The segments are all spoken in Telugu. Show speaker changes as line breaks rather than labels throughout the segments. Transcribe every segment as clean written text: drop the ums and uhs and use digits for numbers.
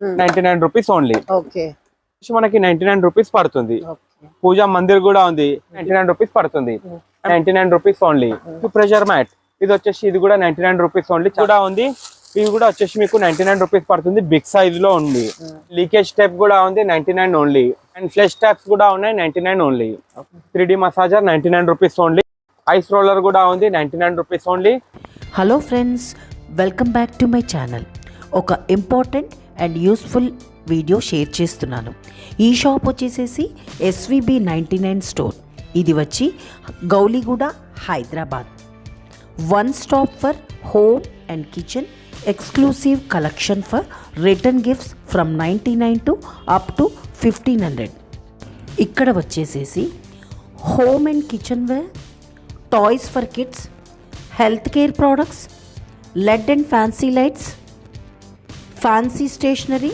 99 రూపీస్ ఓన్లీ.
ఓకే,
మనకి 99 రూపీస్ పడుతుంది. పూజా మందిర్ కూడా ఉంది, 99 రూపీస్ పడుతుంది. 99 రూపీస్ ఓన్లీ. ప్రెషర్ మ్యాట్ ఇది వచ్చేసి ఇది కూడా 99 రూపీస్ ఓన్లీ కూడా ఉంది. ఇది కూడా వచ్చేసి మీకు 99 రూపీస్ పడుతుంది. బిగ్ సైజ్ లో ఉంది. లీకేజ్ టైప్ కూడా ఉంది 99 ఓన్లీ. అండ్ ఫ్లెష్ ట్యాప్స్ కూడా ఉన్నాయి 99 only. 3D massager 99 rupees only. Ice roller కూడా ఉంది 99 rupees only.
Hello friends, welcome back to my channel. ఒక important and useful video share చేస్తున్నాను. ఈ షాప్ వచ్చేసేసి SVB 99 స్టోర్. ఇది వచ్చి Gowliguda, Hyderabad. One stop for home and kitchen, exclusive collection for return gifts from 99 to up to 1500. ఇక్కడ వచ్చేసేసి home and kitchen ware, toys for kids, health care products, LED and fancy lights, fancy stationery,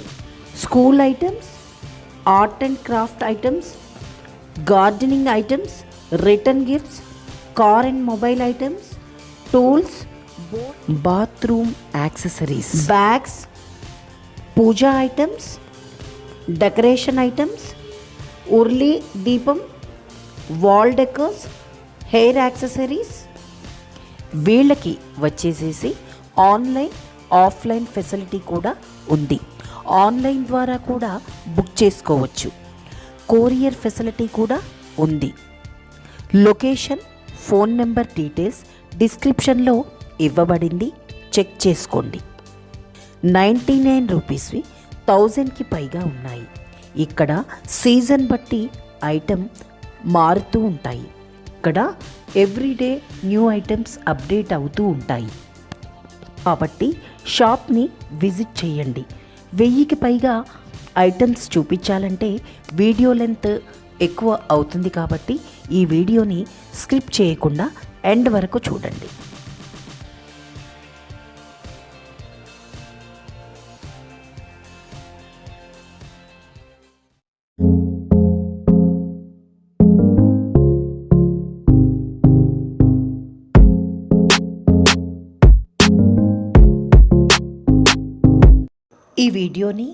school items, art and craft items, gardening items, return gifts, car and mobile items, tools, bathroom accessories, bags, puja items, decoration items, ఉర్లీ దీపం, వాల్ డెకర్స్, హెయిర్ యాక్సెసరీస్. వీళ్ళకి వచ్చేసేసి ఆన్లైన్, ఆఫ్లైన్ ఫెసిలిటీ కూడా ఉంది. ఆన్లైన్ ద్వారా కూడా బుక్ చేసుకోవచ్చు. కొరియర్ ఫెసిలిటీ కూడా ఉంది. లొకేషన్, ఫోన్ నెంబర్ డీటెయిల్స్ డిస్క్రిప్షన్లో ఇవ్వబడింది, చెక్ చేసుకోండి. 99 రూపీస్వి 1000కి పైగా ఉన్నాయి. ఇక్కడ సీజన్ బట్టి ఐటమ్ మారుతూ ఉంటాయి. ఇక్కడ ఎవ్రీడే న్యూ ఐటమ్స్ అప్డేట్ అవుతూ ఉంటాయి. కాబట్టి షాప్ని విజిట్ చేయండి. 1000కి పైగా ఐటమ్స్ చూపించాలంటే వీడియో లెంత్ ఎక్కువ అవుతుంది. కాబట్టి ఈ వీడియోని స్కిప్ చేయకుండా ఎండ్ వరకు చూడండి. ఈ వీడియోని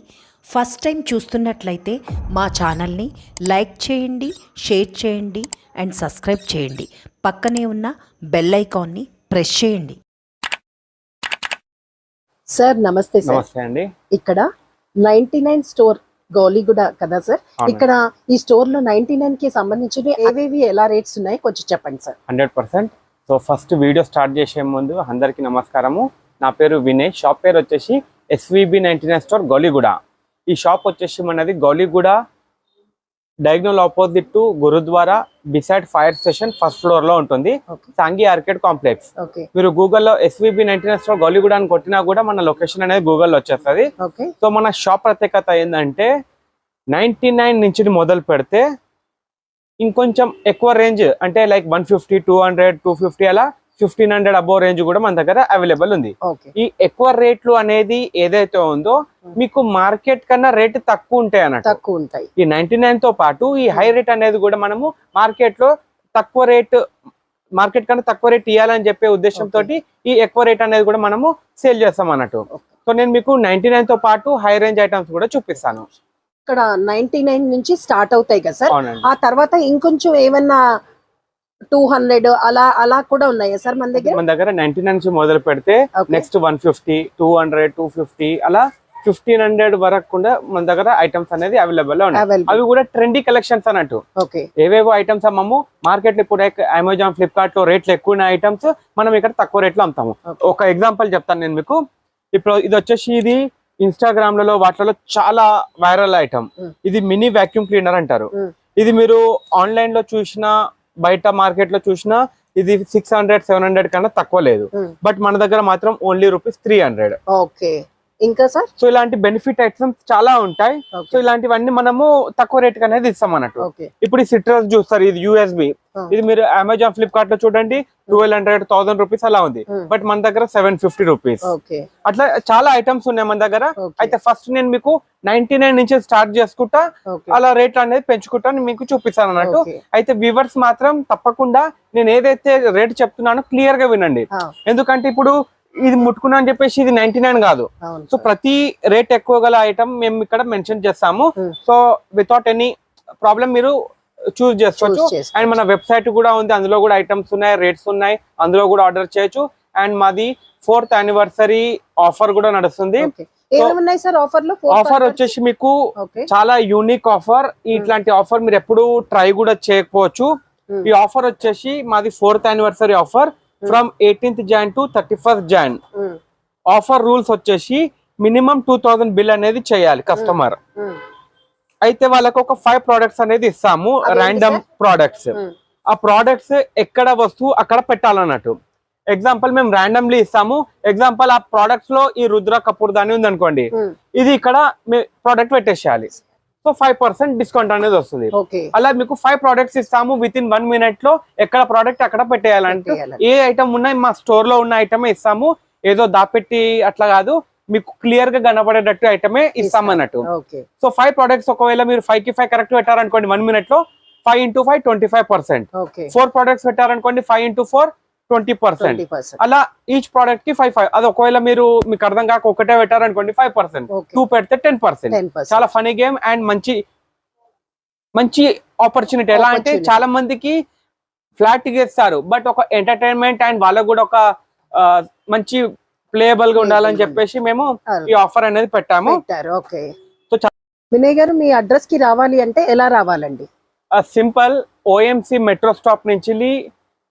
ఫస్ట్ టైం చూస్తున్నట్లయితే మా ఛానల్ని లైక్ చేయండి, షేర్ చేయండి అండ్ సబ్స్క్రైబ్ చేయండి. పక్కనే ఉన్న బెల్ ఐకాన్ని ప్రెస్ చేయండి.
సార్ నమస్తే. సార్
నమస్తే అండి.
ఇక్కడ 99 స్టోర్ గౌలిగూడ కదా సార్? ఇక్కడ ఈ స్టోర్ లో 99 కి సంబంధించి ఏవేవి ఎలా రేట్స్ ఉన్నాయి కొంచెం చెప్పండి sir.
100%. So first video start చేసే ముందు అందరికీ నమస్కారము. నా పేరు వినయ్. షాప్ పేరు వచ్చేసి SVB 99 స్టోర్ గౌలిగూడ. ఈ షాప్ వచ్చేసి మనది Gowliguda diagonal opposite to gurudwara, beside fire station, first floor లో ఉంటుంది. Sanghi arcade complex. మీరు గూగుల్లో SVB 99 స్టోర్ గౌలిగూడ అని కొట్టినా కూడా మన లొకేషన్ అనేది గూగుల్లో వచ్చేస్తుంది. సో మన షాప్ ప్రత్యేకత ఏంటంటే 99 నుంచి మొదలు పెడితే ఇంకొంచెం ఎక్కువ రేంజ్ అంటే లైక్ 150, 200, 250 అలా 1500 అబోవ్ రేంజ్ కూడా మన దగ్గర అవైలబుల్ ఉంది. ఈ ఎక్కువ రేట్లు అనేది ఏదైతే ఉందో మీకు మార్కెట్ కన్నా రేట్ తక్కువ ఉంటాయి అన్నట్టు.
తక్కువ ఉంటాయి.
ఈ 99 తో పాటు ఈ హై రేట్ అనేది కూడా మనము మార్కెట్ లో తక్కువ రేట్, మార్కెట్ కన్నా తక్కువ రేట్ ఇవ్వాలని చెప్పే ఉద్దేశంతో ఈ ఎక్కువ రేట్ అనేది కూడా మనము సేల్ చేస్తాం అన్నట్టు. సో నేను మీకు 99 తో పాటు హై రేంజ్ ఐటమ్స్ కూడా చూపిస్తాను.
ఇక్కడ 99 నుంచి స్టార్ట్ అవుతాయి కదా సార్? ఆ తర్వాత ఇంకొంచెం ఏమన్నా 200 అలా అలా కూడా ఉన్నాయా సార్ మన దగ్గర?
మన దగ్గర 99 నుంచి మొదలు పెడితే నెక్స్ట్ 150, 200, 250 అలా 1500 వరకు కూడా మన దగ్గర ఐటమ్స్ అనేది అవైలబుల్ లో ఉన్నాయి. అవి కూడా ట్రెండీ కలెక్షన్స్ అన్నట్టు. ఏవేవో ఐటమ్స్ అమ్మము మార్కెట్ లో ఇప్పుడు అమెజాన్, ఫ్లిప్కార్ట్ లో రేట్లు ఎక్కువ ఉన్న ఐటమ్స్ మనం ఇక్కడ తక్కువ రేట్లో అమ్ముతాము. ఒక ఎగ్జాంపుల్ చెప్తాను నేను మీకు. ఇప్పుడు ఇది వచ్చేసి ఇది ఇన్స్టాగ్రామ్ లలో వాటిలో చాలా వైరల్ ఐటమ్. ఇది మినీ వాక్యూమ్ క్లీనర్ అంటారు. ఇది మీరు ఆన్లైన్ లో చూసినా, బయట మార్కెట్ లో చూసినా ఇది 600, 700 కన్నా తక్కువ లేదు. బట్ మన దగ్గర మాత్రం ఓన్లీ ₹300.
ఓకే. ఇంకా సార్
సో ఇలాంటి బెనిఫిట్ ఐటమ్స్ చాలా ఉంటాయి. సో ఇలాంటివన్నీ మనము తక్కువ రేట్ అనేది ఇస్తాం అన్నట్టు. ఇప్పుడు ఈ సిట్రస్ చూస్తారు, ఇది USB. ఇది మీరు అమెజాన్, ఫ్లిప్కార్ట్ లో చూడండి 1200, 1000 రూపీస్ అలా ఉంది. బట్ మన దగ్గర 750 రూపీస్. అట్లా చాలా ఐటమ్స్ ఉన్నాయి మన దగ్గర. అయితే ఫస్ట్ నేను మీకు 99 నుంచి స్టార్ట్ చేసుకుంటా అలా రేట్ అనేది పెంచుకుంటా మీకు చూపిస్తాను అన్నట్టు. అయితే వ్యూవర్స్ మాత్రం తప్పకుండా నేను ఏదైతే రేట్ చెప్తున్నానో క్లియర్ గా వినండి. ఎందుకంటే ఇప్పుడు ఇది ముట్టుకున్నా అని చెప్పేసి ఇది 99 కాదు.
అవును
సో ప్రతి రేట్ ఎక్కువ గల ఐటమ్ మేము ఇక్కడ మెన్షన్ చేస్తాము. సో వితౌట్ ఎనీ ప్రాబ్లం మీరు చూస్ చేసుకోవచ్చు. అండ్ మన వెబ్సైట్ కూడా ఉంది, అందులో కూడా ఐటమ్స్ ఉన్నాయి, రేట్స్ ఉన్నాయి, అందులో కూడా ఆర్డర్ చేయొచ్చు. అండ్ మాది 4th యానివర్సరీ ఆఫర్ కూడా నడుస్తుంది.
ఏమున్నాయి సార్ ఆఫర్లు?
ఆఫర్ వచ్చేసి మీకు చాలా యూనిక్ ఆఫర్. ఇట్లాంటి ఆఫర్ మీరు ఎప్పుడు ట్రై కూడా చేయకపోవచ్చు. ఈ ఆఫర్ వచ్చేసి మాది 4th anniversary offer from 18th Jan to 31st Jan. Offer rules వచ్చేసి మినిమం 2000 బిల్ అనేది చేయాలి కస్టమర్. అయితే వాళ్ళకు ఒక 5 ప్రోడక్ట్స్ అనేది ఇస్తాము, ర్యాండమ్ ప్రోడక్ట్స్. ఆ ప్రోడక్ట్స్ ఎక్కడ వస్తువు అక్కడ పెట్టాలన్నట్టు. ఎగ్జాంపుల్ మేము ర్యాండమ్లీ ఇస్తాము. ఎగ్జాంపుల్ ఆ ప్రోడక్ట్స్ లో ఈ రుద్ర కపూర్ దాని ఉంది అనుకోండి, ఇది ఇక్కడ ప్రోడక్ట్ పెట్టేసేయాలి. సో 5% డిస్కౌంట్ అనేది వస్తుంది. అలా మీకు 5 ప్రోడక్ట్స్ ఇస్తాము. విత్ ఇన్ 1 minute లో ఎక్కడ ప్రోడక్ట్ అక్కడ పెట్టేయాలంటే ఏ ఐటమ్ ఉన్నాయి మా స్టోర్ లో ఉన్న ఐటమే ఇస్తాము. ఏదో దాపెట్టి అట్లా కాదు, మీకు క్లియర్ గా కనపడేటట్టు ఐటమే ఇస్తాం అన్నట్టు. సో 5 ప్రోడక్ట్స్ ఒకవేళ మీరు 5 కి 5 కరెక్ట్ పెట్టారనుకోండి 1 minute లో 5 into 5 25%. 4 ప్రోడక్ట్స్ పెట్టారనుకోండి 5 into 4 20%. అలా ఈచ్ ప్రోడక్ట్ కి 5. అది ఒకవేళ మీకు అర్థం కాక ఒకటే పెట్టారనుకోండి 5%, 2 పెడితే 10%. చాలా ఫనీ గేమ్ అండ్ మంచి ఆపర్చునిటీ. ఎలా అంటే చాలా మందికి ఫ్లాట్ ఇస్తారు, బట్ ఒక ఎంటర్టైన్మెంట్ అండ్ వాళ్ళకు కూడా ఒక మంచి ప్లేయబుల్ గా ఉండాలని చెప్పేసి మేము ఈ ఆఫర్ అనేది పెట్టాము.
సో వినయ్ గారు, మీ అడ్రస్ కి రావాలి అంటే ఎలా రావాలండి?
సింపుల్, OMC మెట్రో స్టాప్ నుంచి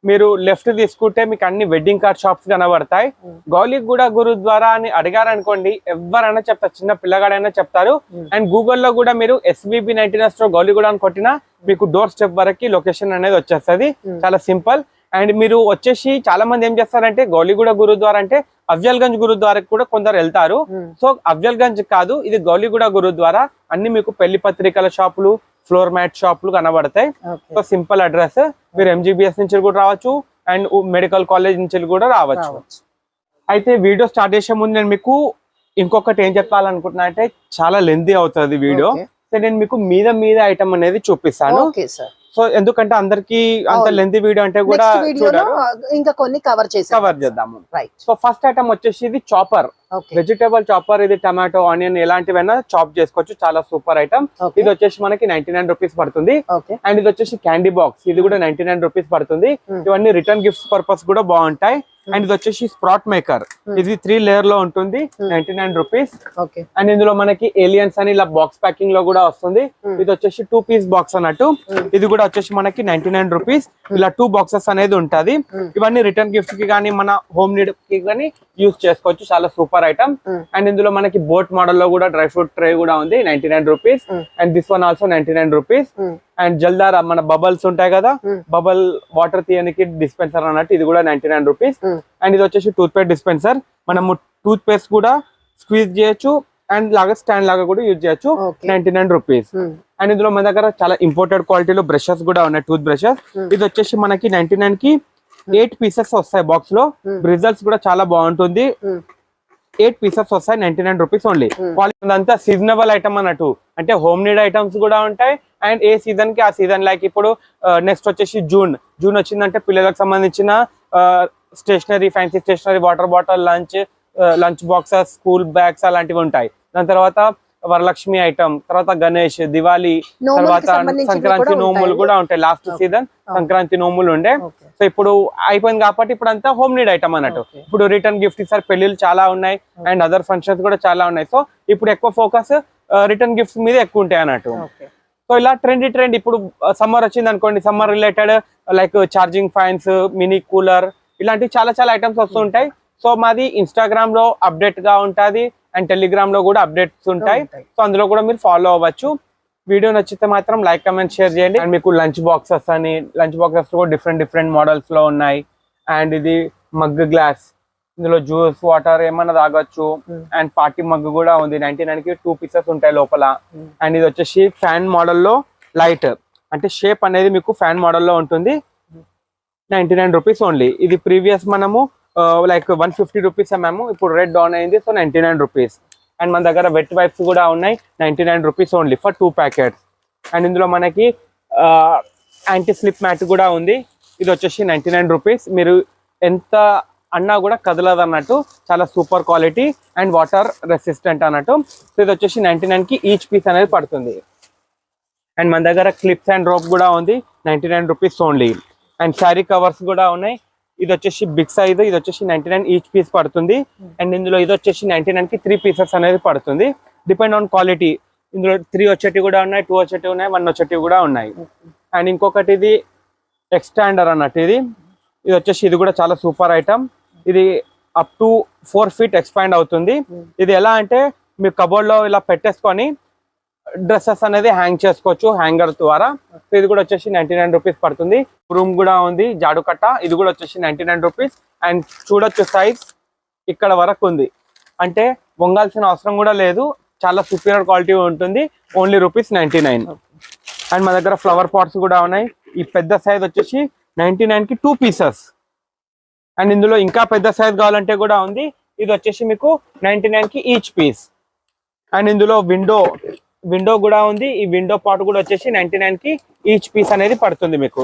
మీరు లెఫ్ట్ తీసుకుంటే మీకు అన్ని వెడ్డింగ్ కార్డ్ షాప్స్ కనబడతాయి. గౌలిగూడ గురుద్వారా అని అడిగారనుకోండి ఎవరైనా చెప్తారు, చిన్న పిల్లగాడైనా చెప్తారు. అండ్ గూగుల్లో కూడా మీరు SVB 99 స్టోర్ గౌలిగూడ అని కొట్టినా మీకు డోర్ స్టెప్ వరకు లొకేషన్ అనేది వచ్చేస్తుంది. చాలా సింపుల్. అండ్ మీరు వచ్చేసి చాలా మంది ఏం చేస్తారంటే గౌలిగూడ గురుద్వారా అంటే అఫ్జల్గంజ్ గురుద్వారాకి కూడా కొందరు వెళ్తారు. సో అఫ్జల్గంజ్ కాదు, ఇది గౌలిగూడ గురుద్వారా. అన్ని మీకు పెళ్లి పత్రికల షాపులు, ఫ్లోర్ మ్యాట్ షాపులు కనబడతాయి. So simple address. మీరు MGBS నుంచి కూడా రావచ్చు అండ్ మెడికల్ కాలేజ్ నుంచి కూడా రావచ్చు. అయితే వీడియో స్టార్ట్ చేసే ముందు నేను మీకు ఇంకొకటి ఏం చెప్పాలనుకుంటున్నా అంటే చాలా లెంతీ అవుతుంది వీడియో. సో నేను మీకు మీద ఐటమ్ అనేది చూపిస్తాను. సో ఎందుకంటే అందరికి అంత లెంతీ వీడియో అంటే కూడా
ఇంకా కొన్ని కవర్
చేద్దాము. సో ఫస్ట్ ఐటమ్ వచ్చేసి ఇది చాపర్, వెజిటేబుల్ చాపర్. ఇది టమాటో, ఆనియన్ ఎలాంటివైనా చాప్ చేసుకోవచ్చు. చాలా సూపర్ ఐటమ్. ఇది వచ్చేసి మనకి 99 రూపీస్ పడుతుంది. అండ్ ఇది వచ్చేసి క్యాండీ బాక్స్, ఇది కూడా 99 రూపీస్ పడుతుంది. ఇవన్నీ రిటర్న్ గిఫ్ట్స్ పర్పస్ కూడా బాగుంటాయి. అండ్ ఇది వచ్చేసి స్ప్రాట్ మేకర్, ఇది 3 లేయర్ లో ఉంటుంది, 99 రూపీస్. అండ్ ఇందులో మనకి ఏలియన్స్ అని ఇలా బాక్స్ ప్యాకింగ్ లో కూడా వస్తుంది. ఇది వచ్చేసి 2 పీస్ బాక్స్ అన్నట్టు. ఇది కూడా వచ్చేసి మనకి 99 రూపీస్. ఇలా 2 బాక్సెస్ అనేది ఉంటది. ఇవన్నీ రిటర్న్ గిఫ్ట్ కి కానీ మన హోమ్ నీడ్ కి కానీ యూజ్ చేసుకోవచ్చు. చాలా సూపర్ ఐటమ్. అండ్ ఇందులో మనకి బోట్ మోడల్ లో కూడా డ్రై ఫ్రూట్ ట్రే కూడా ఉంది, 99 rupees. And this one also 99 rupees. And జల్దారా, మన బబల్స్ ఉంటాయి కదా, బబల్ వాటర్ తీయడానికి డిస్పెన్సర్ అన్నట్టు, ఇది కూడా 99 రూపీస్. అండ్ ఇది వచ్చేసి టూత్ పేస్ట్ డిస్పెన్సర్. మనము టూత్ పేస్ట్ కూడా స్క్వీజ్ చేయొచ్చు అండ్ లాగా స్టాండ్ లాగా కూడా యూజ్ చేయొచ్చు, 99 రూపీస్. అండ్ ఇందులో మన దగ్గర చాలా ఇంపోర్టెడ్ క్వాలిటీలో బ్రషెస్ కూడా ఉన్నాయి, టూత్ బ్రషెస్. ఇది వచ్చేసి మనకి 99 కి 8 పీసెస్ వస్తాయి బాక్స్ లో. రిజల్ట్స్ కూడా చాలా బాగుంటుంది. 8 పీసెస్ వస్తాయి, 99 రూపీస్ ఓన్లీ. అంతా సీజనబుల్ ఐటమ్ అన్నట్టు, అంటే హోమ్ నీడ్ ఐటమ్స్ కూడా ఉంటాయి. అండ్ ఏ సీజన్ కి ఆ సీజన్, లైక్ ఇప్పుడు నెక్స్ట్ వచ్చేసి జూన్ వచ్చిందంటే పిల్లలకు సంబంధించిన stationery, fancy stationery, water bottle, lunch boxes, school bags అలాంటివి ఉంటాయి. దాని తర్వాత వరలక్ష్మి ఐటమ్, తర్వాత గణేష్, దివాలి, తర్వాత సంక్రాంతి నోములు కూడా ఉంటాయి. లాస్ట్ సీజన్ సంక్రాంతి నోములు ఉండే. సో ఇప్పుడు అయిపోయింది కాబట్టి ఇప్పుడు అంతా హోమ్ నీడ్ ఐటమ్ అన్నట్టు. ఇప్పుడు రిటర్న్ గిఫ్ట్ ఇస్తారు, పెళ్లిళ్ళు చాలా ఉన్నాయి అండ్ అదర్ ఫంక్షన్స్ కూడా చాలా ఉన్నాయి. సో ఇప్పుడు ఎక్కువ ఫోకస్ రిటర్న్ గిఫ్ట్స్ మీద ఎక్కువ ఉంటాయి అన్నట్టు. సో ఇలా ట్రెండ్ ఇప్పుడు సమ్మర్ వచ్చింది అనుకోండి, summer related like charging fans, mini cooler, ఇలాంటి చాలా ఐటమ్స్ వస్తుంటాయి. సో మాది ఇన్స్టాగ్రామ్ లో అప్డేట్ గా ఉంటుంది అండ్ టెలిగ్రామ్ లో కూడా అప్డేట్స్ ఉంటాయి. సో అందులో కూడా మీరు ఫాలో అవ్వచ్చు. వీడియో నచ్చితే మాత్రం లైక్, కమెంట్, షేర్ చేయండి. అండ్ మీకు లంచ్ బాక్సెస్ కూడా డిఫరెంట్ మోడల్స్ లో ఉన్నాయి. అండ్ ఇది మగ్ గ్లాస్, ఇందులో జ్యూస్, వాటర్ ఏమన్నా తాగొచ్చు. అండ్ పార్టీ మగ్ కూడా ఉంది, 99 కి 2 పీసెస్ ఉంటాయి లోపల. అండ్ ఇది వచ్చేసి ఫ్యాన్ మోడల్లో లైట్, అంటే షేప్ అనేది మీకు ఫ్యాన్ మోడల్లో ఉంటుంది, 99 రూపీస్ ఓన్లీ. ఇది ప్రీవియస్ మనము లైక్ 150 రూపీస్ అమ్మాము, ఇప్పుడు రేట్ డౌన్ అయింది, సో 99 రూపీస్. అండ్ మన దగ్గర వెట్ వైప్స్ కూడా ఉన్నాయి, 99 rupees only for 2 packets. And ఇందులో మనకి యాంటీ స్లిప్ మ్యాట్ కూడా ఉంది, ఇది వచ్చేసి 99 రూపీస్. మీరు ఎంత అన్నా కూడా కదలదు అన్నట్టు, చాలా super quality and water resistant అన్నట్టు. సో ఇది వచ్చేసి 99 కి ఈచ్ పీస్ అనేది పడుతుంది. అండ్ మన దగ్గర క్లిప్స్ అండ్ రోప్ కూడా ఉంది, 99 rupees only. And sari covers కూడా ఉన్నాయి. ఇది వచ్చేసి బిగ్ సైజ్, ఇది వచ్చేసి 99 ఈచ్ పీస్ పడుతుంది. అండ్ ఇందులో ఇది వచ్చేసి 99 కి 3 పీసెస్ అనేది పడుతుంది, డిపెండ్ ఆన్ క్వాలిటీ. ఇందులో 3 వచ్చేటివి కూడా ఉన్నాయి, 2 వచ్చేటివి ఉన్నాయి, 1 వచ్చేటివి కూడా ఉన్నాయి. అండ్ ఇంకొకటి ఇది ఎక్స్టాండర్ అన్నట్టు, ఇది వచ్చేసి ఇది కూడా చాలా సూపర్ ఐటమ్. ఇది అప్ టు 4 feet ఎక్స్పాండ్ అవుతుంది. ఇది ఎలా అంటే మీరు కబోర్డ్ లో ఇలా పెట్టేసుకొని డ్రెస్సెస్ అనేది హ్యాంగ్ చేసుకోవచ్చు హ్యాంగర్ ద్వారా. సో ఇది కూడా వచ్చేసి 99 రూపీస్ పడుతుంది. రూమ్ కూడా ఉంది జాడు కట్ట, ఇది కూడా వచ్చేసి 99 రూపీస్. అండ్ చూడొచ్చు సైజ్ ఇక్కడ వరకు ఉంది, అంటే వంగాల్సిన అవసరం కూడా లేదు, చాలా సుపీరియర్ క్వాలిటీ ఉంటుంది. ఓన్లీ ₹99. అండ్ మా దగ్గర ఫ్లవర్ పాట్స్ కూడా ఉన్నాయి. ఈ పెద్ద సైజ్ వచ్చేసి 99 కి 2 పీసెస్. అండ్ ఇందులో ఇంకా పెద్ద సైజ్ కావాలంటే కూడా ఉంది, ఇది వచ్చేసి మీకు 99 కి ఈచ్ పీస్. అండ్ ఇందులో విండో కూడా ఉంది. ఈ విండో పాట్ కూడా వచ్చేసి 99 కి ఈచ్ పీస్ అనేది పడుతుంది మీకు.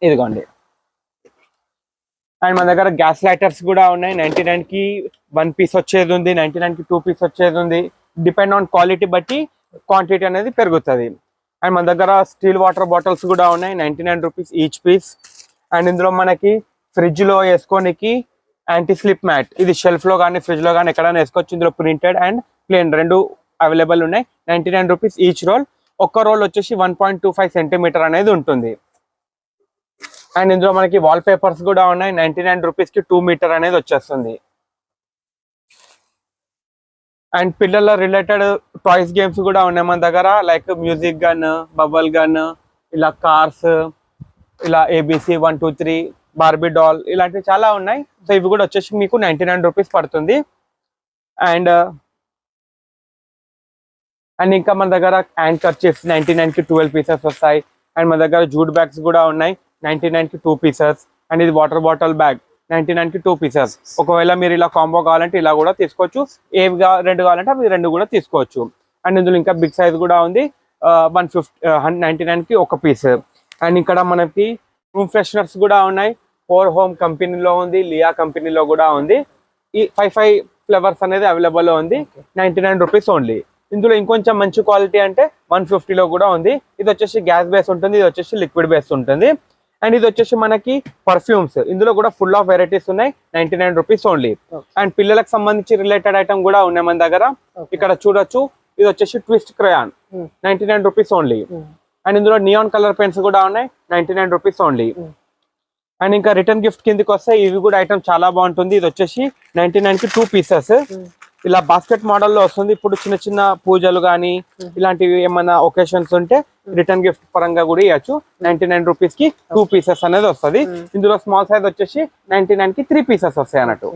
ఇదిగోండి. అండ్ మన దగ్గర గ్యాస్ లైటర్స్ కూడా ఉన్నాయి. 99 కి 1 పీస్ వచ్చేది ఉంది, 99 కి 2 పీస్ వచ్చేది ఉంది. డిపెండ్ ఆన్ క్వాలిటీ బట్టి క్వాంటిటీ అనేది పెరుగుతుంది. అండ్ మన దగ్గర స్టీల్ వాటర్ బాటిల్స్ కూడా ఉన్నాయి, 99 రూపీస్ ఈచ్ పీస్. అండ్ ఇందులో మనకి ఫ్రిడ్జ్ లో వేసుకోనికి యాంటీ స్లిప్ మ్యాట్, ఇది షెల్ఫ్ లో కానీ ఫ్రిడ్జ్ లో కానీ ఎక్కడైనా వేసుకోవచ్చు. ఇందులో ప్రింటెడ్ అండ్ ప్లేన్ రెండు అవైలబుల్ ఉన్నాయి, 99 రూపీస్ ఈచ్ రోల్. ఒక్క రోల్ వచ్చేసి 1.25 సెంటీమీటర్ అనేది ఉంటుంది. అండ్ ఇందులో మనకి వాల్ పేపర్స్ కూడా ఉన్నాయి, 99 రూపీస్ కి 2 మీటర్ అనేది వచ్చేస్తుంది. అండ్ పిల్లల రిలేటెడ్ టాయ్స్ గేమ్స్ కూడా ఉన్నాయి మన దగ్గర, like music gun, bubble gun, ఇలా కార్స్, ఇలా ABC 1 2 3, బార్బీ డాల్, ఇలాంటివి చాలా ఉన్నాయి. సో ఇవి కూడా వచ్చేసి మీకు 99 రూపీస్ పడుతుంది. అండ్ ఇంకా మన దగ్గర హ్యాండ్ కర్చీఫ్స్ 99 కి 12 పీసెస్ వస్తాయి. అండ్ మన దగ్గర జూట్ బ్యాగ్స్ కూడా ఉన్నాయి, 99 కి 2 పీసెస్. అండ్ ఇది వాటర్ బాటిల్ బ్యాగ్, 99 కి 2 పీసెస్. ఒకవేళ మీరు ఇలా కాంబో కావాలంటే ఇలా కూడా తీసుకోవచ్చు, రెండు కావాలంటే అవి రెండు కూడా తీసుకోవచ్చు. అండ్ ఇందులో ఇంకా బిగ్ సైజ్ కూడా ఉంది, 199 కి 1 పీస్. అండ్ ఇక్కడ మనకి రూమ్ ఫ్రెషనర్స్ కూడా ఉన్నాయి, 4 హోమ్ కంపెనీలో ఉంది, లియా కంపెనీలో కూడా ఉంది. ఈ 5 ఫ్లేవర్స్ అనేది అవైలబుల్ ఉంది, 99 రూపీస్ ఓన్లీ. ఇందులో ఇంకొంచెం మంచి క్వాలిటీ అంటే 150 లో కూడా ఉంది. ఇది వచ్చేసి గ్యాస్ బేస్ ఉంటుంది, ఇది వచ్చేసి లిక్విడ్ బేస్ ఉంటుంది. అండ్ ఇది వచ్చేసి మనకి పర్ఫ్యూమ్స్, ఇందులో కూడా ఫుల్ ఆఫ్ వెరైటీస్ ఉన్నాయి, 99 రూపీస్ ఓన్లీ. అండ్ పిల్లలకు సంబంధించి రిలేటెడ్ ఐటమ్ కూడా ఉన్నాయి మన దగ్గర, ఇక్కడ చూడొచ్చు. ఇది వచ్చేసి twist crayon, 99 rupees only. And ఇందులో నియాన్ కలర్ పెన్స్ కూడా ఉన్నాయి, 99 రూపీస్ ఓన్లీ. అండ్ ఇంకా రిటర్న్ గిఫ్ట్ కిందకి వస్తే ఇవి కూడా ఐటమ్ చాలా బాగుంటుంది. ఇది వచ్చేసి 99 కి 2 పీసెస్, ఇలా బాస్కెట్ మోడల్లో వస్తుంది. ఇప్పుడు చిన్న చిన్న పూజలు కానీ ఇలాంటివి ఏమైనా ఒకేషన్స్ ఉంటే రిటర్న్ గిఫ్ట్ పరంగా కూడా ఇవ్వచ్చు. 99 రూపీస్ కి 2 పీసెస్ అనేది వస్తుంది. ఇందులో స్మాల్ సైజ్ వచ్చేసి 99 కి 3 పీసెస్ వస్తాయి అన్నట్టు.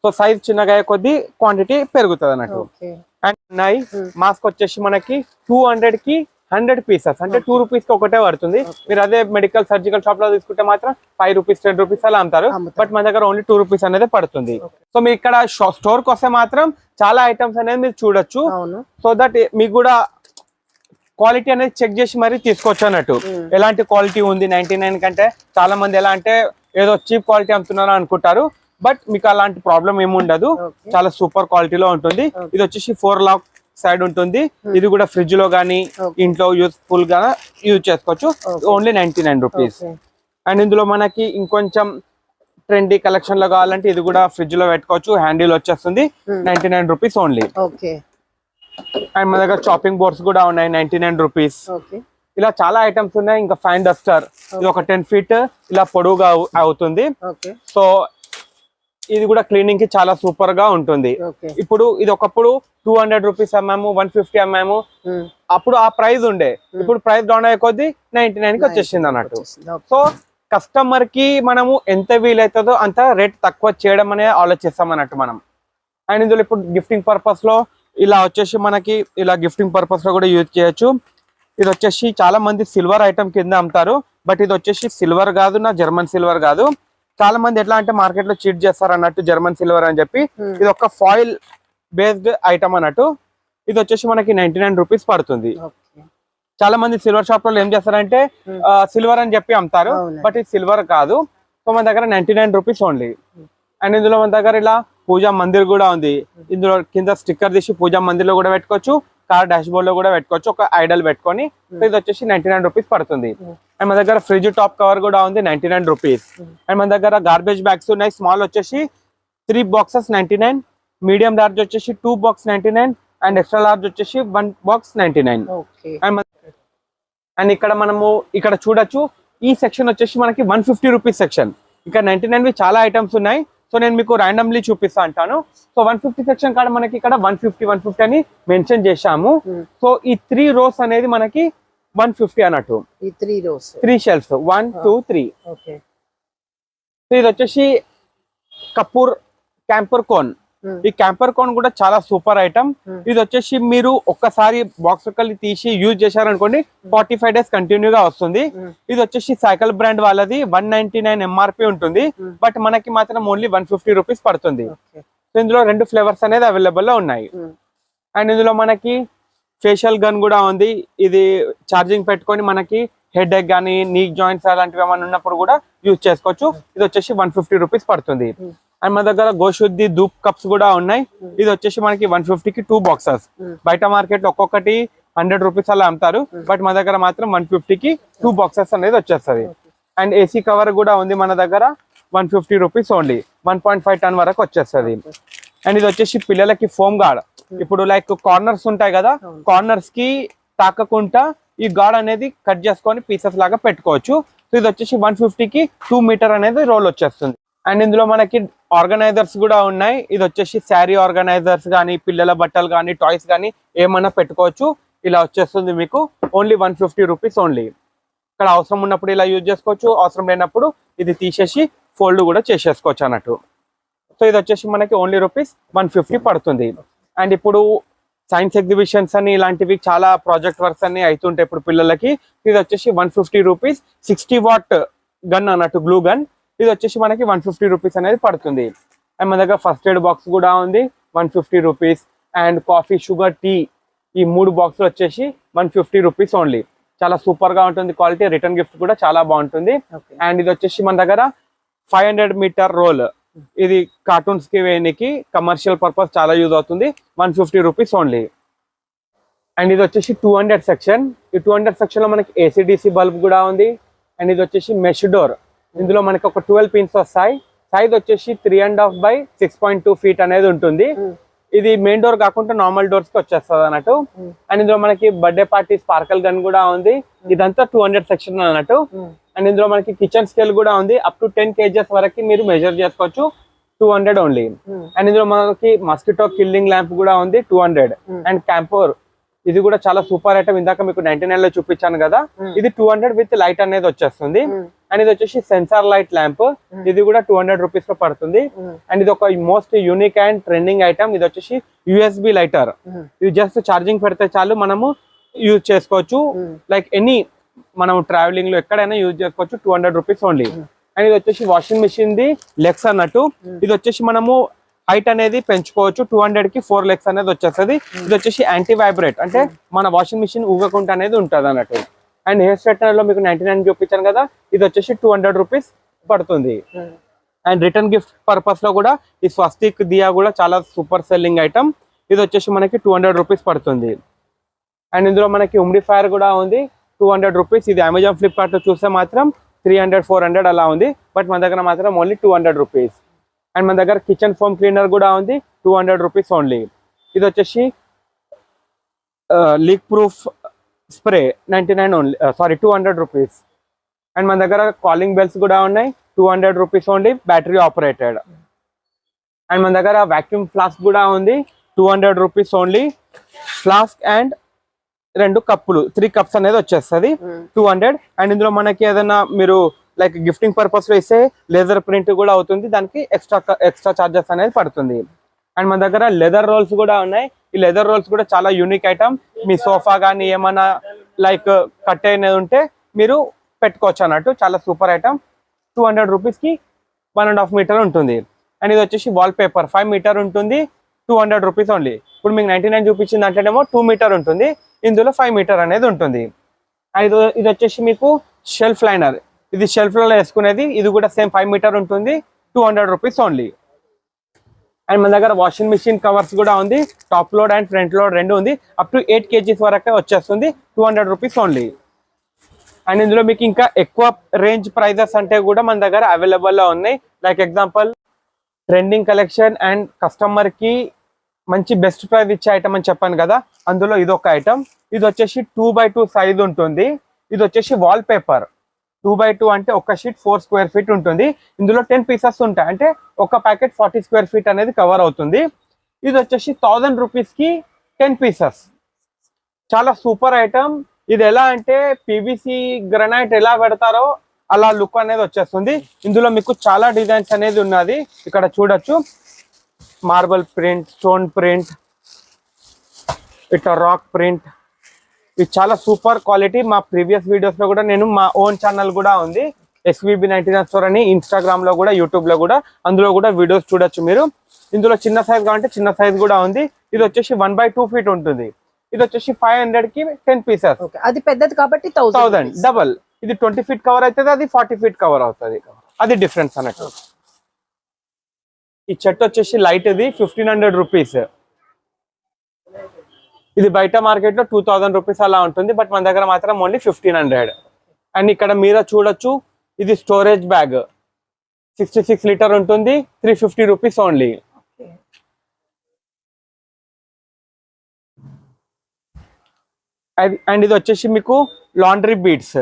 సో సైజ్ చిన్నగా కొద్ది క్వాంటిటీ పెరుగుతుంది అన్నట్టు. అండ్ ఉన్నాయి మాస్క్ వచ్చేసి మనకి 200 కి 100 పీసెస్, అంటే 2 రూపీస్ కి ఒకటే పడుతుంది. మీరు అదే మెడికల్ సర్జికల్ షాప్ లో తీసుకుంటే మాత్రం 5 రూపీస్ 10 రూపీస్ అలా అమ్ముతారు, బట్ మన దగ్గర ఓన్లీ 2 రూపీస్ అనేది పడుతుంది. సో మీరు ఇక్కడ స్టోర్ కి వస్తే మాత్రం చాలా ఐటమ్స్ అనేది మీరు చూడొచ్చు, సో దట్ మీకు కూడా క్వాలిటీ అనేది చెక్ చేసి మరీ తీసుకోవచ్చు అన్నట్టు. ఎలాంటి క్వాలిటీ ఉంది 99 కంటే. చాలా మంది ఎలా అంటే ఏదో చీప్ క్వాలిటీ అమ్ముతున్నారు అనుకుంటారు, బట్ మీకు అలాంటి ప్రాబ్లం ఏమి ఉండదు, చాలా సూపర్ క్వాలిటీలో ఉంటుంది. ఇది వచ్చేసి 4 లాక్ సైడ్ ఉంటుంది, ఇది కూడా ఫ్రిడ్జ్ లో గానీ ఇంట్లో యూస్ఫుల్ గా యూజ్ చేసుకోవచ్చు, ఓన్లీ 99 రూపీస్. అండ్ ఇందులో మనకి ఇంకొంచెం ట్రెండీ కలెక్షన్ లో కావాలంటే ఇది కూడా ఫ్రిడ్జ్ లో పెట్టుకోవచ్చు, హ్యాండిల్ వచ్చేస్తుంది, 99 రూపీస్ ఓన్లీ. అండ్ మన దగ్గర చాపింగ్ బోర్డ్స్ కూడా ఉన్నాయి, 99 రూపీస్. ఇలా చాలా ఐటమ్స్ ఉన్నాయి. ఇంకా ఫైన్ డస్టర్, ఇది ఒక 10 feet ఇలా పొడవుగా అవుతుంది. సో ఇది కూడా క్లీనింగ్ కి చాలా సూపర్ గా ఉంటుంది. ఇప్పుడు ఇది ఒకప్పుడు 200 రూపీస్ అమ్మాము, 150 అమ్మాము, అప్పుడు ఆ ప్రైస్ ఉండే. ఇప్పుడు ప్రైస్ డౌన్ అయ్యే కొద్ది 99 కి వచ్చేసింది అన్నట్టు. సో కస్టమర్ కి మనము ఎంత వీలైతుందో అంత రేట్ తక్కువ చేయడం అనేది ఆలోచిస్తాం అన్నట్టు మనం. అండ్ ఇందులో ఇప్పుడు గిఫ్టింగ్ పర్పస్ లో ఇలా వచ్చేసి మనకి ఇలా గిఫ్టింగ్ పర్పస్ లో కూడా యూజ్ చేయొచ్చు. ఇది వచ్చేసి చాలా మంది సిల్వర్ ఐటమ్ కింద అమ్ముతారు, బట్ ఇది వచ్చేసి సిల్వర్ కాదు, నా జర్మన్ సిల్వర్ కాదు. చాలా మంది ఎట్లా అంటే మార్కెట్ లో చీట్ చేస్తారు అన్నట్టు జర్మన్ సిల్వర్ అని చెప్పి. ఇది ఒక ఫాయిల్ బేస్డ్ ఐటమ్ అన్నట్టు. ఇది వచ్చేసి మనకి 99 రూపీస్ పడుతుంది. చాలా మంది సిల్వర్ షాప్ లో ఏం చేస్తారంటే సిల్వర్ అని చెప్పి అమ్ముతారు, బట్ ఇది సిల్వర్ కాదు. సో మన దగ్గర 99 రూపీస్ ఓన్లీ. అండ్ ఇందులో మన దగ్గర ఇలా పూజా మందిర్ కూడా ఉంది. ఇందులో కింద స్టిక్కర్ తీసి పూజా మందిర్ లో కూడా పెట్టుకోవచ్చు, కార్ డాష్ బోర్డ్ లో కూడా పెట్టుకోవచ్చు, ఒక ఐడల్ పెట్టుకొని. సో ఇది వచ్చేసి 99 రూపీస్ పడుతుంది. అండ్ మన దగ్గర ఫ్రిడ్జ్ టాప్ కవర్ కూడా ఉంది 99 రూపీస్. అండ్ మన దగ్గర గార్బేజ్ బ్యాగ్స్ ఉన్నాయి. స్మాల్ వచ్చేసి 3 బాక్సెస్ 99, మీడియం లార్జ్ వచ్చేసి 2 బాక్స్ 99, అండ్ ఎక్స్ట్రా లార్జ్ వచ్చేసి 1 బాక్స్ 99. అండ్ ఇక్కడ మనము ఇక్కడ చూడొచ్చు, ఈ సెక్షన్ వచ్చేసి మనకి 150 రూపీస్ సెక్షన్. ఇక్కడ 99 చాలా ఐటమ్స్ ఉన్నాయి. సో నేను మీకు ర్యాండమ్లీ చూపిస్తా అంటాను. సో 150 సెక్షన్ కాడ మనకి ఇక్కడ 150 అని మెన్షన్ చేశాము. సో ఈ 3 రోస్ అనేది మనకి 150 అన్నట్టు.
ఈ 3 రోస్
3 షెల్ఫ్స్ 1 2 3.
ఓకే.
సో ఇది వచ్చేసి కపూర్ క్యాంపర్ కోన్. ఈ క్యాంపర్ కోన్ కూడా చాలా సూపర్ ఐటమ్. ఇది వచ్చేసి మీరు ఒక్కసారి బాక్స్ కలిసి తీసి యూజ్ చేశారనుకోండి 45 డేస్ కంటిన్యూగా వస్తుంది. ఇది వచ్చేసి సైకిల్ బ్రాండ్ వాళ్ళది 199 ఎంఆర్పి ఉంటుంది. బట్ మనకి మాత్రం ఓన్లీ 150 రూపీస్ పడుతుంది. సో ఇందులో 2 ఫ్లేవర్స్ అనేది అవైలబుల్ లో ఉన్నాయి. అండ్ ఇందులో మనకి ఫేషియల్ గన్ కూడా ఉంది. ఇది ఛార్జింగ్ పెట్టుకొని మనకి హెడ్ ఎక్ కానీ నీ జాయింట్స్ అలాంటివి ఏమైనా ఉన్నప్పుడు కూడా యూజ్ చేసుకోవచ్చు. ఇది వచ్చేసి 150 రూపీస్ పడుతుంది. అండ్ మన దగ్గర గోశుద్ధి ధూప్ కప్స్ కూడా ఉన్నాయి. ఇది వచ్చేసి మనకి 150కి 2 బాక్సెస్. బయట మార్కెట్ ఒక్కొక్కటి 100 రూపీస్ అలా అమ్ముతారు. బట్ మన దగ్గర మాత్రం 150కి 2 బాక్సెస్ అనేది వచ్చేస్తుంది. అండ్ ఏసీ కవర్ కూడా ఉంది మన దగ్గర 150 రూపీస్ ఓన్లీ. 1.5 టన్ వరకు వచ్చేస్తుంది. అండ్ ఇది వచ్చేసి పిల్లలకి ఫోమ్ గార్డ్. ఇప్పుడు లైక్ కార్నర్స్ ఉంటాయి కదా, కార్నర్స్ కి తాకకుండా ఈ గార్డ్ అనేది కట్ చేసుకొని పీసెస్ లాగా పెట్టుకోవచ్చు. సో ఇది వచ్చేసి 150కి 2 మీటర్ అనేది రోల్ వచ్చేస్తుంది. అండ్ ఇందులో మనకి ఆర్గనైజర్స్ కూడా ఉన్నాయి. ఇది వచ్చేసి శారీ ఆర్గనైజర్స్ కానీ, పిల్లల బట్టలు కానీ, టాయ్స్ కానీ ఏమన్నా పెట్టుకోవచ్చు. ఇలా వచ్చేస్తుంది మీకు ఓన్లీ 150 రూపీస్ ఓన్లీ. ఇక్కడ అవసరం ఉన్నప్పుడు ఇలా యూజ్ చేసుకోవచ్చు, అవసరం లేనప్పుడు ఇది తీసేసి ఫోల్డ్ కూడా చేసేసుకోవచ్చు అన్నట్టు. సో ఇది వచ్చేసి మనకి ఓన్లీ రూపీస్ 150 పడుతుంది. అండ్ ఇప్పుడు సైన్స్ ఎగ్జిబిషన్స్ అని ఇలాంటివి చాలా ప్రాజెక్ట్ వర్క్స్ అన్ని అవుతుంటాయి ఇప్పుడు పిల్లలకి. ఇది వచ్చేసి 150 రూపీస్ 60 వాట్ గన్ అన్నట్టు, గ్లూ గన్. ఇది వచ్చేసి మనకి 150 రూపీస్ అనేది పడుతుంది. అండ్ మన దగ్గర ఫస్ట్ ఎయిడ్ బాక్స్ కూడా ఉంది 150 rupees. And coffee, sugar, tea ఈ 3 బాక్సులు వచ్చేసి 150 రూపీస్ ఓన్లీ. చాలా సూపర్ గా ఉంటుంది క్వాలిటీ. రిటర్న్ గిఫ్ట్ కూడా చాలా బాగుంటుంది. అండ్ ఇది వచ్చేసి మన దగ్గర 500 మీటర్ రోల్. ఇది కార్టూన్స్ కి వేయడానికి కమర్షియల్ పర్పస్ చాలా యూజ్ అవుతుంది. 150 రూపీస్ ఓన్లీ. అండ్ ఇది వచ్చేసి 200 సెక్షన్. ఈ 200 సెక్షన్ లో మనకి ఏసీడీసీ బల్బ్ కూడా ఉంది. అండ్ ఇది వచ్చేసి మెష్ డోర్. ఇందులో మనకి ఒక 12 పిన్స్ వస్తాయి. సైజ్ వచ్చేసి 3.5 by 6.2 feet అనేది ఉంటుంది. ఇది మెయిన్ డోర్ కాకుండా నార్మల్ డోర్స్ కి వచ్చేస్తుంది అన్నట్టు. అండ్ ఇందులో మనకి బర్త్డే పార్టీ స్పార్కల్ గన్ కూడా ఉంది. ఇదంతా 200 సెక్షన్ అన్నట్టు. అండ్ ఇందులో మనకి కిచెన్ స్కేల్ కూడా ఉంది. అప్ టు 10 kgs వరకు మీరు మెజర్ చేసుకోవచ్చు. 200 ఓన్లీ. అండ్ ఇందులో మనకి మస్కిటో కిల్లింగ్ ల్యాంప్ కూడా ఉంది 200. అండ్ క్యాంపోర్ ఇది కూడా చాలా సూపర్ ఐటమ్. ఇందాక మీకు 99 లో చూపించాను కదా, ఇది 200 విత్ లైట్ అనేది వచ్చేస్తుంది. అండ్ ఇది వచ్చేసి సెన్సార్ లైట్ ల్యాంప్. ఇది కూడా 200 రూపీస్ లో పడుతుంది. అండ్ ఇది ఒక most unique and trending item. ఇది వచ్చేసి యూఎస్బి లైటర్. ఇది జస్ట్ ఛార్జింగ్ పెడితే చాలు మనము యూజ్ చేసుకోవచ్చు. లైక్ ఎనీ మనం ట్రావెలింగ్ లో ఎక్కడైనా యూజ్ చేసుకోవచ్చు. 200 రూపీస్ ఓన్లీ. అండ్ ఇది వచ్చేసి వాషింగ్ మిషన్ ది లెగ్స్ అన్నట్టు. ఇది వచ్చేసి మనము హైట్ అనేది పెంచుకోవచ్చు. 200కి 4 లెగ్స్ అనేది వచ్చేస్తుంది. ఇది వచ్చేసి యాంటీ వైబ్రేట్, అంటే మన వాషింగ్ మిషన్ ఊగకుండా అనేది ఉంటుంది అన్నట్టు. అండ్ హెయిర్ స్ట్రైట్నర్ లో మీకు 99 చూపించాను కదా, ఇది వచ్చేసి 200 రూపీస్ పడుతుంది. అండ్ రిటర్న్ గిఫ్ట్ పర్పస్ లో కూడా ఈ స్వస్తిక్ దియా కూడా చాలా సూపర్ సెల్లింగ్ ఐటమ్. ఇది వచ్చేసి మనకి 200 రూపీస్ పడుతుంది. అండ్ ఇందులో మనకి ఉమ్డిఫైర్ కూడా ఉంది 200 రూపీస్. ఇది అమెజాన్ ఫ్లిప్కార్ట్ లో చూస్తే మాత్రం 300 400 అలా ఉంది. బట్ మన దగ్గర మాత్రం ఓన్లీ 200 రూపీస్. అండ్ మన దగ్గర కిచెన్ ఫోమ్ క్లీనర్ కూడా ఉంది 200 రూపీస్ ఓన్లీ. ఇది వచ్చేసి leak proof spray 99 only, sorry 200 rupees. And మన దగ్గర కాలింగ్ బెల్స్ కూడా ఉన్నాయి 200 rupees only, battery operated. And మన దగ్గర వాక్యూమ్ ఫ్లాస్క్ కూడా ఉంది 200 రూపీస్ ఓన్లీ. ఫ్లాస్క్ అండ్ 2 కప్పులు 3 కప్స్ అనేది వచ్చేస్తుంది 200. అండ్ ఇందులో మనకి ఏదైనా మీరు లైక్ గిఫ్టింగ్ పర్పస్ లో ఇస్తే లేజర్ ప్రింట్ కూడా అవుతుంది, దానికి ఎక్స్ట్రా చార్జెస్ అనేది పడుతుంది. అండ్ మన దగ్గర లెదర్ రోల్స్ కూడా ఉన్నాయి. ఈ లెదర్ రోల్స్ కూడా చాలా యూనిక్ ఐటమ్. మీ సోఫా కానీ ఏమైనా లైక్ కట్ అనేది ఉంటే మీరు పెట్టుకోవచ్చు అన్నట్టు. చాలా సూపర్ ఐటమ్. 200 రూపీస్కి 1.5 మీటర్ ఉంటుంది. అండ్ ఇది వచ్చేసి వాల్ పేపర్ 5 మీటర్ ఉంటుంది 200 రూపీస్ ఓన్లీ. ఇప్పుడు మీకు 99 చూపించింది అంటేనేమో 2 మీటర్ ఉంటుంది, ఇందులో 5 మీటర్ అనేది ఉంటుంది. అండ్ ఇది వచ్చేసి మీకు షెల్ఫ్ లైనర్. ఇది షెల్ఫ్ లో వేసుకునేది. ఇది కూడా సేమ్ 5 మీటర్ ఉంటుంది, 200 రూపీస్ ఓన్లీ. అండ్ మన దగ్గర వాషింగ్ మిషన్ కవర్స్ కూడా ఉంది, top load and front load రెండు ఉంది. అప్ టు 8 kgs వరకు వచ్చేస్తుంది, 200 రూపీస్ ఓన్లీ. అండ్ ఇందులో మీకు ఇంకా ఎక్కువ రేంజ్ ప్రైజెస్ అంటే కూడా మన దగ్గర అవైలబుల్ లో ఉన్నాయి. Like example trending collection and customer కి మంచి బెస్ట్ ప్రైస్ ఇచ్చే ఐటమ్ అని చెప్పాను కదా, అందులో ఇది ఒక ఐటమ్. ఇది వచ్చేసి 2x2 సైజ్ ఉంటుంది. ఇది వచ్చేసి వాల్ పేపర్ 2x2 అంటే ఒక షీట్ 4 స్క్వేర్ ఫీట్ ఉంటుంది. ఇందులో 10 పీసెస్ ఉంటాయి, అంటే ఒక ప్యాకెట్ 40 స్క్వేర్ ఫీట్ అనేది కవర్ అవుతుంది. ఇది వచ్చేసి 1000 రూపీస్ కి 10 పీసెస్. చాలా సూపర్ ఐటమ్. ఇది ఎలా అంటే పీవీసీ గ్రనైట్ ఎలా పెడతారో అలా లుక్ అనేది వచ్చేస్తుంది. ఇందులో మీకు చాలా డిజైన్స్ అనేది ఉన్నది, ఇక్కడ చూడొచ్చు. మార్బల్ ప్రింట్, స్టోన్ ప్రింట్, ఇట్లా రాక్ ప్రింట్. ఇది చాలా సూపర్ క్వాలిటీ. మా ప్రీవియస్ వీడియోస్ లో కూడా నేను మా ఓన్ ఛానల్ కూడా ఉంది, SVB99 స్టోర్ అని, ఇన్స్టాగ్రామ్ లో కూడా, యూట్యూబ్ లో కూడా, అందులో కూడా వీడియోస్ చూడొచ్చు మీరు. ఇందులో చిన్న సైజ్ కావాలంటే చిన్న సైజ్ కూడా ఉంది. ఇది వచ్చేసి 1x2 ఫీట్ ఉంటుంది. ఇది వచ్చేసి 500 కి 10 పీసెస్.
అది పెద్దది కాబట్టి
1000 డబల్. ఇది 20 ఫీట్ కవర్ అవుతుంది, అది 40 ఫీట్ కవర్ అవుతుంది, అది డిఫరెన్స్ అన్నట్టు. ఈ చెట్టు వచ్చేసి లైట్, ఇది 1500 రూపీస్. ఇది బయట మార్కెట్ లో 2000 రూపీస్ అలా ఉంటుంది, బట్ మన దగ్గర మాత్రం ఓన్లీ 1500. అండ్ ఇక్కడ మీరు చూడొచ్చు, ఇది స్టోరేజ్ బ్యాగ్ 66 లీటర్ ఉంటుంది, 350 రూపీస్ ఓన్లీ. అండ్ ఇది వచ్చేసి మీకు లాండ్రీ బీడ్స్.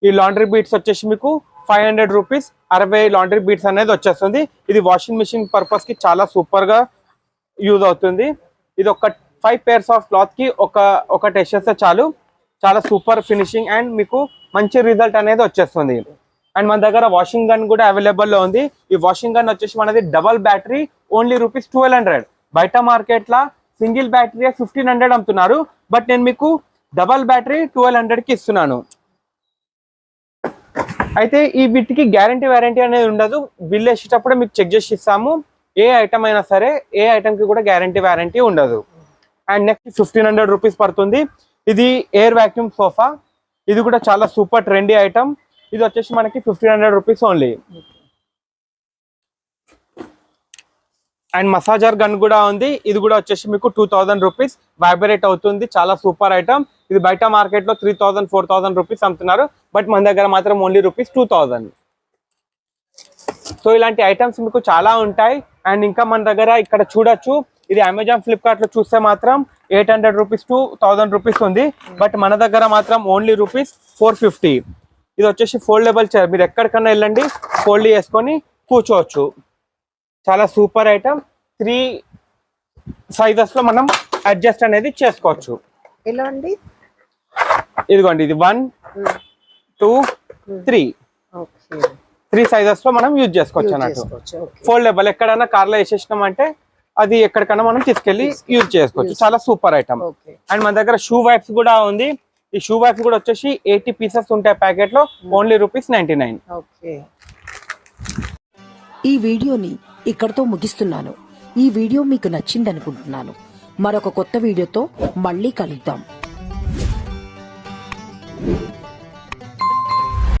ఈ లాండ్రీ బీడ్స్ వచ్చేసి మీకు 500 రూపీస్, 60 లాండ్రీ బీడ్స్ అనేది వచ్చేస్తుంది. ఇది వాషింగ్ మిషన్ పర్పస్ కి చాలా సూపర్ గా యూజ్ అవుతుంది. ఇది ఒక 5 pairs ఆఫ్ క్లాత్ కి ఒకటి వేసేస్తే చాలు, చాలా సూపర్ ఫినిషింగ్ అండ్ మీకు మంచి రిజల్ట్ అనేది వచ్చేస్తుంది. అండ్ మన దగ్గర వాషింగ్ గన్ కూడా అవైలబుల్ లో ఉంది. ఈ వాషింగ్ గన్ వచ్చేసి మనది డబల్ బ్యాటరీ, ఓన్లీ రూపీస్ 1200. బయట మార్కెట్ లా సింగిల్ బ్యాటరీ 1500 అమ్ముతున్నారు, బట్ నేను మీకు డబల్ బ్యాటరీ 1200 కి ఇస్తున్నాను. అయితే ఈ వీటికి గ్యారంటీ వారంటీ అనేది ఉండదు, బిల్ వేసేటప్పుడే మీకు చెక్ చేసి ఇస్తాము. ఏ ఐటమ్ అయినా సరే, ఏ ఐటమ్ కి కూడా గ్యారంటీ వారంటీ ఉండదు. అండ్ నెక్స్ట్ 1500 రూపీస్ పడుతుంది. ఇది ఎయిర్ వాక్యూమ్ సోఫా. ఇది కూడా చాలా సూపర్ ట్రెండీ ఐటమ్. ఇది వచ్చేసి మనకి 1500 rupees only. And massager gun కూడా ఉంది. ఇది కూడా వచ్చేసి మీకు 2000 రూపీస్, వైబ్రేట్ అవుతుంది, చాలా సూపర్ ఐటమ్. ఇది బయట మార్కెట్ లో 3000 4000 రూపీస్ అమ్ముతున్నారు, బట్ మన దగ్గర మాత్రం ఓన్లీ రూపీస్ 2000. సో ఇలాంటి ఐటమ్స్ మీకు చాలా ఉంటాయి. అండ్ ఇంకా మన దగ్గర ఇక్కడ చూడొచ్చు, ఇది అమెజాన్ ఫ్లిప్కార్ట్ లో చూస్తే మాత్రం 800 రూపీస్ టు 1000 రూపీస్ ఉంది, బట్ మన దగ్గర మాత్రం ఓన్లీ రూపీస్ 450. ఇది వచ్చేసి ఫోల్డబుల్ చైర్, మీరు ఎక్కడికన్నా వెళ్ళండి, ఫోల్డ్ చేసుకొని కూర్చోవచ్చు. చాలా సూపర్ ఐటమ్. 3 సైజెస్ లో మనం అడ్జస్ట్ అనేది చేసుకోవచ్చు.
ఎలా అండి?
ఇదిగోండి, ఇది 1 2 3 3 సైజెస్ లో మనం యూజ్ చేసుకోవచ్చు అన్నట్టు. ఫోల్డబుల్, ఎక్కడైనా కార్ లో వేసేసినాం అంటే అది ఎక్కడికైనా మనం తీసుకెళ్లి యూజ్ చేసుకోవచ్చు. చాలా సూపర్ ఐటమ్. అండ్ మన దగ్గర షూ వైప్స్ కూడా ఉంది. ఈ షూ వైప్స్ కూడా వచ్చేసి 80 పీసెస్ ఉంటాయి ప్యాకెట్ లో, ఓన్లీ రూపీస్ 99.
ఈ వీడియోని ఇక్కడితో ముగిస్తున్నాను. ఈ వీడియో మీకు నచ్చిందనుకుంటున్నాను. మరొక కొత్త వీడియోతో మళ్ళీ కలుద్దాం.